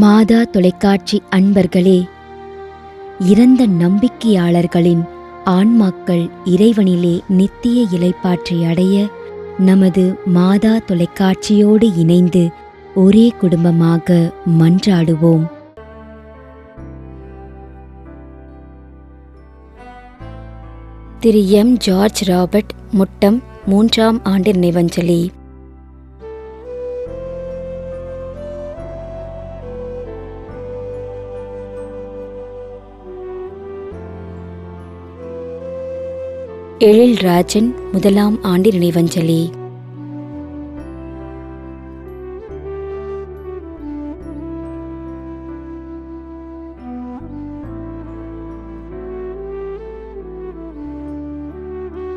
மாதா தொலைக்காட்சி அன்பர்களே, இறந்த நம்பிக்கையாளர்களின் ஆன்மாக்கள் இறைவனிலே நித்திய இளைப்பாற்றி அடைய நமது மாதா தொலைக்காட்சியோடு இணைந்து ஒரே குடும்பமாக மன்றாடுவோம். திரு எம். ஜார்ஜ் ராபர்ட், முட்டம், 3ஆம் ஆண்டு நினைவஞ்சலி. எழில் ராஜன், 1ஆம் ஆண்டு நினைவஞ்சலி.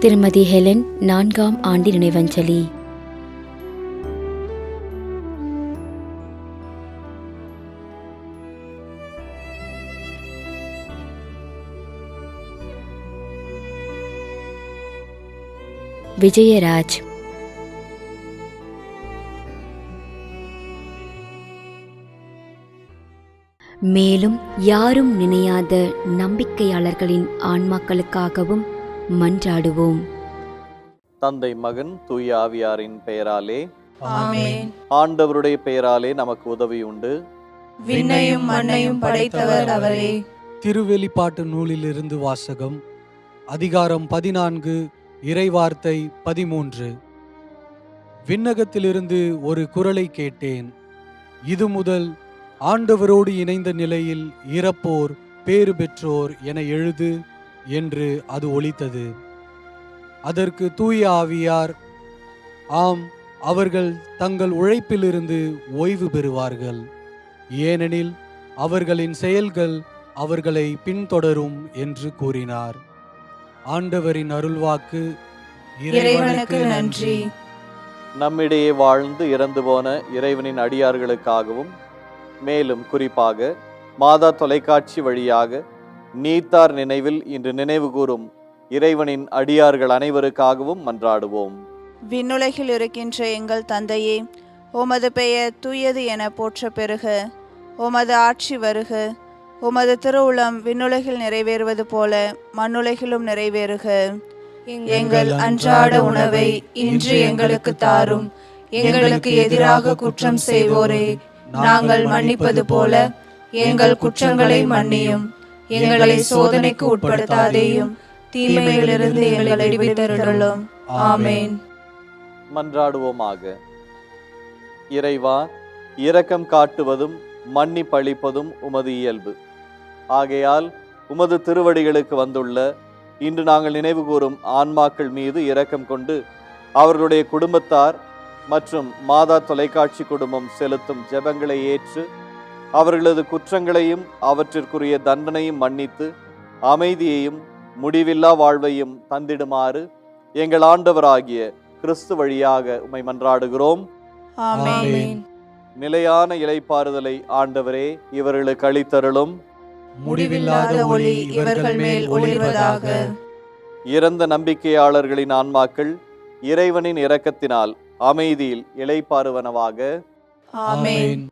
திருமதி ஹெலன், 4ஆம் ஆண்டு நினைவஞ்சலி. விஜயராஜ். மேலும் யாரும் நினையாத நம்பிக்கையாளர்களின் ஆன்மாக்களுக்காகவும் மன்றாடுவோம். தந்தை, மகன், தூய ஆவியாரின் பெயராலே ஆமென். ஆண்டவருடைய பெயராலே நமக்கு உதவி உண்டு. விண்ணையும் மண்ணையும் படைத்தவர் அவரே. திருவெளிப்பாட்டு நூலிலிருந்து வாசகம். அதிகாரம் 14, இறைவார்த்தை 13. விண்ணகத்திலிருந்து ஒரு குரலை கேட்டேன். இது முதல் ஆண்டவரோடு இணைந்த நிலையில் இறப்போர் பேறு பெற்றோர் என எழுது என்று அது ஒலித்தது. அதற்கு தூய ஆவியார், ஆம், அவர்கள் தங்கள் உழைப்பிலிருந்து ஓய்வு பெறுவார்கள், ஏனெனில் அவர்களின் செயல்கள் அவர்களை பின்தொடரும் என்று கூறினார். ஆண்டவரின் அருள்வாக்கு. இறைவனுக்கு நன்றி. நம்மிடையே வாழ்ந்து இறந்து போன இறைவனின் அடியார்களுக்காகவும், மேலும் குறிப்பாக மாதா தொலைக்காட்சி வழியாக நீத்தார் நினைவில் இன்று நினைவு கூறும் இறைவனின் அடியார்கள் அனைவருக்காகவும் மன்றாடுவோம். விண்ணுலகில் இருக்கின்ற எங்கள் தந்தையே, உமது பெயர் தூயது என போற்ற பெறுக. உமது ஆட்சி வருக. உமது திருவுளம் விண்ணுலகில் நிறைவேறுவது போல மண்ணுலகிலும் நிறைவேறுக. எங்கள் அன்றாட உணவை இன்று எங்களுக்கு தாரும். எங்களுக்கு எதிராக குற்றம் செய்வோரே நாங்கள் மன்னிப்பது போல எங்கள் குற்றங்களை மன்னியும். எங்களை சோதனைக்கு உட்படுத்தாதேயும், தீமையிலிருந்து எங்களை விடுவித்தருளும். ஆமென். மன்றாடுவோமாக. இறைவா, இரக்கம் காட்டுவதும் மன்னிப்பளிப்பதும் உமது இயல்பு. ஆகையால் உமது திருவடிகளுக்கு வந்துள்ள இன்று நாங்கள் நினைவு கூறும் ஆன்மாக்கள் மீது இரக்கம் கொண்டு அவர்களுடைய குடும்பத்தார் மற்றும் மாதா தொலைக்காட்சி குடும்பம் செலுத்தும் ஜெபங்களை ஏற்று அவர்களது குற்றங்களையும் அவற்றிற்குரிய தண்டனையும் மன்னித்து அமைதியையும் முடிவில்லா வாழ்வையும் தந்திடுமாறு எங்கள் ஆண்டவராகிய கிறிஸ்து வழியாக உம்மை மன்றாடுகிறோம். ஆமென். நிலையான இளைப்பாறுதலை ஆண்டவரே இவர்களுக்கு அளித்தருளும். முடிவில்லாத ஒளி இவர்கள் மேல் ஒளிர்வதாக. இறந்த நம்பிக்கையாளர்களின் ஆன்மாக்கள் இறைவனின் இரக்கத்தினால் அமைதியில் இளைப்பாறுவனவாக. ஆமென்.